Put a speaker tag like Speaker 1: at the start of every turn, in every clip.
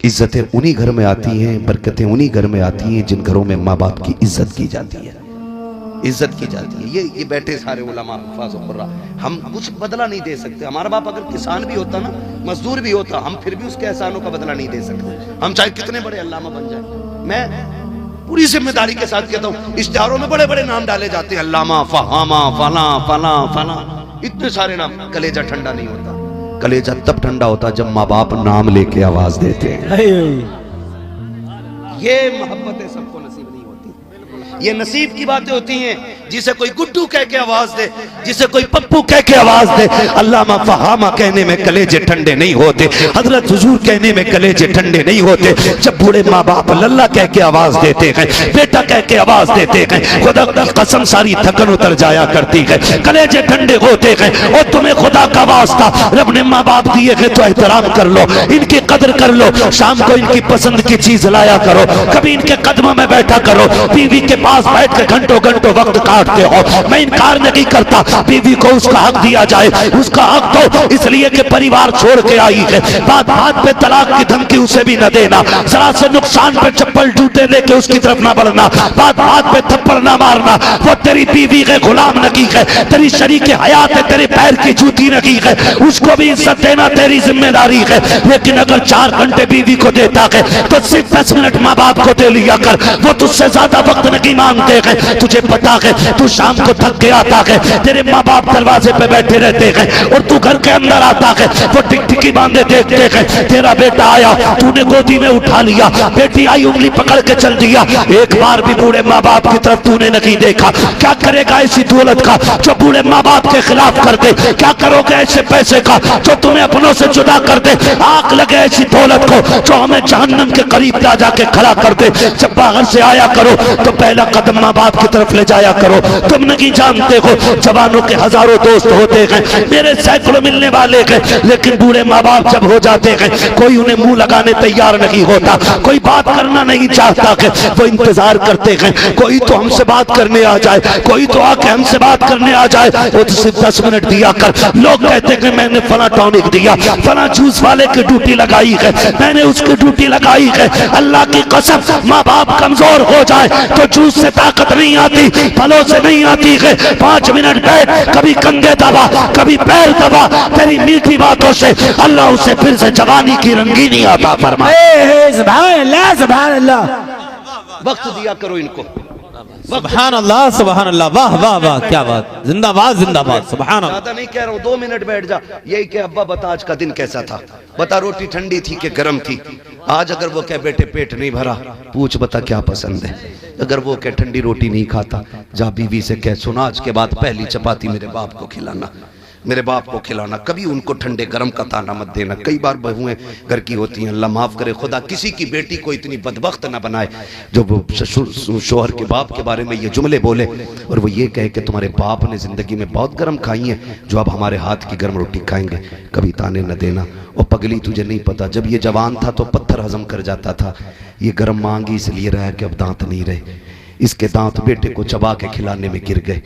Speaker 1: इज्जतें उन्हीं घर में आती हैं, बरकतें उन्हीं घर में आती हैं जिन घरों में माँ बाप की इज्जत की जाती है, इज्जत की जाती है। ये बैठे सारे उलमा हम कुछ बदला नहीं दे सकते। हमारा बाप अगर किसान भी होता ना, मजदूर भी होता, हम फिर भी उसके एहसानों का बदला नहीं दे सकते। हम चाहे कितने बड़े अल्लामा बन जाए। मैं पूरी जिम्मेदारी के साथ कहता हूँ, इश्तिहारों में बड़े बड़े नाम डाले जाते हैं, अल्लामा, फहामा, फला फला फला, इतने सारे नाम। कलेजा ठंडा नहीं होता। कलेजा तब ठंडा होता जब माँ बाप नाम लेके आवाज देते हैं। ये मोहब्बतें सबको नसीब नहीं होती। ये नसीब की बातें होती हैं जिसे कोई गुड्डू कह के आवाज दे, जिसे कोई पप्पू कह के आवाज दे। अल्लामा फहामा कहने में कलेजे ठंडे नहीं होते, हजरत हुजूर कहने में कलेजे ठंडे नहीं होते। जब बूढ़े माँ बाप लल्ला कह के आवाज देते हैं, बेटा कह के आवाज देते हैं, खुदा कसम सारी थकन उतर जाया करती है, कलेजे ठंडे होते हैं। और तुम्हें खुदा का वास्ता, रब ने माँ बाप दिए हैं तो एहतराम कर लो, इनकी कदर कर लो। शाम को इनकी पसंद की चीज लाया करो, कभी इनके कदमों में बैठा करो। बीवी के पास बैठ के घंटों घंटों वक्त काटते हो, मैं इनकार नहीं करता, बीवी को उसका हक दिया जाए, उसका हक दो, इसलिए कि परिवार छोड़ के आई है। बात बात पे तलाक की धमकी उसे भी न देना, जरा से नुकसान पे चप्पल जूते लेके उसकी तरफ ना बढ़ना, बात बात पे थप्पड़ ना मारना। वो तेरी बीवी के गुलाम नहीं है, तेरी शरीक हयात है, तेरे पैर की जूती नहीं है, उसको भी इज्जत देना तेरी जिम्मेदारी है। लेकिन अगर 4 घंटे बीवी को देता है तो सिर्फ 10 मिनट माँ बाप को दे लिया कर, वो तुझसे ज्यादा वक्त नहीं मांगते हैं। तुझे पता है तू शाम को थक के आता है, तेरे माँ बाप दरवाजे पे बैठे रहते हैं और तू घर के अंदर आता है, वो टिकटिकी बांधे देखते हैं। तेरा बेटा आया, तूने गोदी में उठा लिया, बेटी आई उंगली पकड़ के चल दिया, एक बार भी बूढ़े माँ बाप की तरफ तूने नहीं देखा। क्या करेगा ऐसी दौलत का जो बूढ़े माँ बाप के खिलाफ कर दे? क्या करोगे ऐसे पैसे का जो तुम्हें अपनों से जुदा कर दे? आग लगे ऐसी दौलत को जो हमें जहन्नम के करीब ला जाके खड़ा कर दे। जब बाहर से आया करो तो पहला कदम माँ बाप की तरफ ले जाया करो। तुम नहीं जानते हो जवानों के हजारों दोस्त होते हैं, मेरे सैकड़ों मिलने वाले हैं, लेकिन बूढ़े माँ बाप जब हो जाते हैं कोई उन्हें मुंह लगाने तैयार नहीं होता, कोई बात करना नहीं चाहता है। वो इंतजार करते हैं कोई तो हमसे बात करने आ जाए, कोई तो आके हमसे बात करने आ जाए। वो तो सिर्फ 10 मिनट दिया कर। लोग कहते हैं मैंने फला टॉनिक दिया, फला जूस वाले की ड्यूटी लगाई है, मैंने उसकी ड्यूटी लगाई है। अल्लाह की कसम माँ बाप कमजोर हो जाए तो जूस से ताकत नहीं आती, फलों से नहीं आती है। 5 मिनट बैठ, कभी कंधे दबा, कभी पैर दबा, तेरी मीठी बातों से अल्लाह उसे फिर से जवानी की रंगीनी आता फरमाए।
Speaker 2: सुभान अल्लाह, सुभान अल्लाह।
Speaker 1: वक्त दिया करो इनको।
Speaker 2: सुभान अल्लाह, सुभान अल्लाह, वाह वाह वाह, क्या बात, जिंदाबाद जिंदाबाद, सुभान अल्लाह।
Speaker 1: ज्यादा नहीं कह रहा हूँ, 2 मिनट बैठ जा। यही कि अब्बा बता आज का दिन कैसा था, बता रोटी ठंडी थी कि गर्म थी। आज अगर वो कह बेटे पेट नहीं भरा, पूछ बता क्या पसंद है। अगर वो कह ठंडी रोटी नहीं खाता, जा बीवी से कह सुना आज के बाद पहली चपाती मेरे बाप को खिलाना, मेरे बाप को खिलाना। कभी उनको ठंडे गरम का ताना मत देना। कई बार बहुएं घर की होती हैं, अल्लाह माफ करे, खुदा किसी की बेटी को इतनी बदबख्त ना बनाए जो वो शोहर के बाप के बारे में ये जुमले बोले और वो ये कहे कि तुम्हारे बाप ने जिंदगी में बहुत गर्म खाई है जो अब हमारे हाथ की गर्म रोटी खाएंगे। कभी ताने न देना। और पगली तुझे नहीं पता, जब ये जवान था तो पत्थर हजम कर जाता था, ये गर्म मांगी इसलिए रहा कि अब दांत नहीं रहे, इसके दांत बेटे को चबा के खिलाने में गिर गए।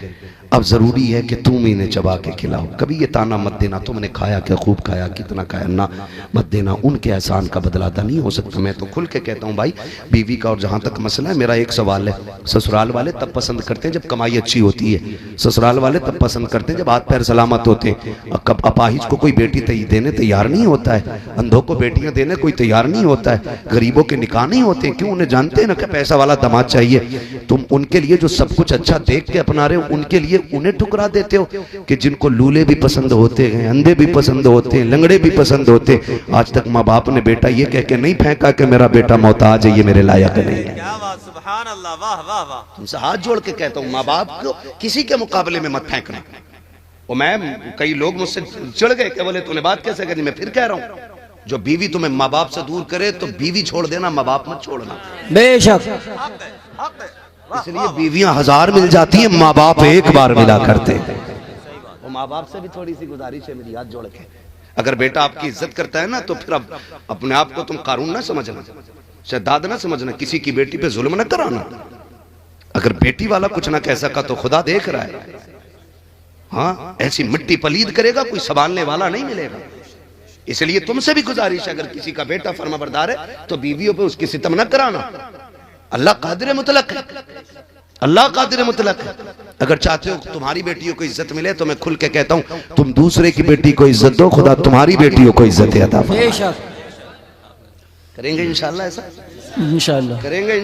Speaker 1: अब जरूरी है कि तुम इन्हें चबा के खिलाओ। कभी ये ताना मत देना तुमने खाया क्या, खूब खाया, कितना खाया, ना मत देना। उनके एहसान का बदला अदा नहीं हो सकता। मैं तो खुल के कहता हूँ भाई, बीवी का और जहाँ तक मसला है, मेरा एक सवाल है, ससुराल वाले तब पसंद करते हैं जब कमाई अच्छी होती है, ससुराल वाले तब पसंद करते हैं जब हाथ पैर सलामत होते हैं। कब अपाहिज को कोई बेटी देने तैयार नहीं होता है, अंधों को बेटियां देने कोई तैयार नहीं होता है, गरीबों के निकाह नहीं होते। क्यों? उन्हें जानते हैं ना कि पैसा वाला दामाद चाहिए। तुम उनके लिए जो सब कुछ अच्छा देख के अपना रहे हो, उनके लिए उन्हें ठुकरा देते हो कि जिनको लूले भी पसंद होते हैं, अंधे भी पसंद होते हैं, लंगड़े भी पसंद होते हैं। आज तक माँ बाप ने बेटा ये कह के नहीं फेंका कि मेरा बेटा मोहताज है, ये मेरे लायक नहीं है।
Speaker 2: क्या बात, सुभान अल्लाह, वाह वाह वाह।
Speaker 1: तुमसे हाथ जोड़ के कहता हूँ, माँ बाप को किसी के मुकाबले में मत फेंकना। और मैं, कई लोग मुझसे चिढ़ गए कि बोले तूने बात कैसे करी। मैं फिर कह रहा हूँ, जो बीवी तुम्हें माँ बाप से दूर करे तो बीवी छोड़ देना, माँ बाप मत छोड़ना।
Speaker 2: बेशक।
Speaker 1: इसलिए बीवियां 1000 मिल जाती हैं, माँ बाप एक बार मिला करते हैं। और माँ बाप से भी थोड़ी सी गुजारिश है मेरी, हाथ जोड़ के, अगर बेटा आपकी इज्जत करता है ना तो फिर अब अपने आप को तुम कारून ना समझना, शद्दाद ना समझना, किसी की बेटी पे जुल्म ना कराना। अगर बेटी वाला कुछ ना कह सका तो खुदा देख रहा है। हाँ, ऐसी मिट्टी पलीद करेगा कोई संभालने वाला नहीं मिलेगा। इसलिए तुमसे भी गुजारिश है, अगर किसी का बेटा फर्माबरदार है तो बीवियों पे उसकी सितम न कराना। अल्लाह कादिर मुतलक है, अल्लाह कादिर मुतलक है। अगर चाहते हो तुम्हारी बेटियों को इज्जत मिले तो मैं खुल के कहता हूं तुम दूसरे की बेटी को इज्जत दो, खुदा तुम्हारी बेटियों को इज्जत अता फरमाए।
Speaker 3: बेशक
Speaker 1: करेंगे इंशाअल्लाह, ऐसा
Speaker 3: इंशाअल्लाह
Speaker 1: करेंगे।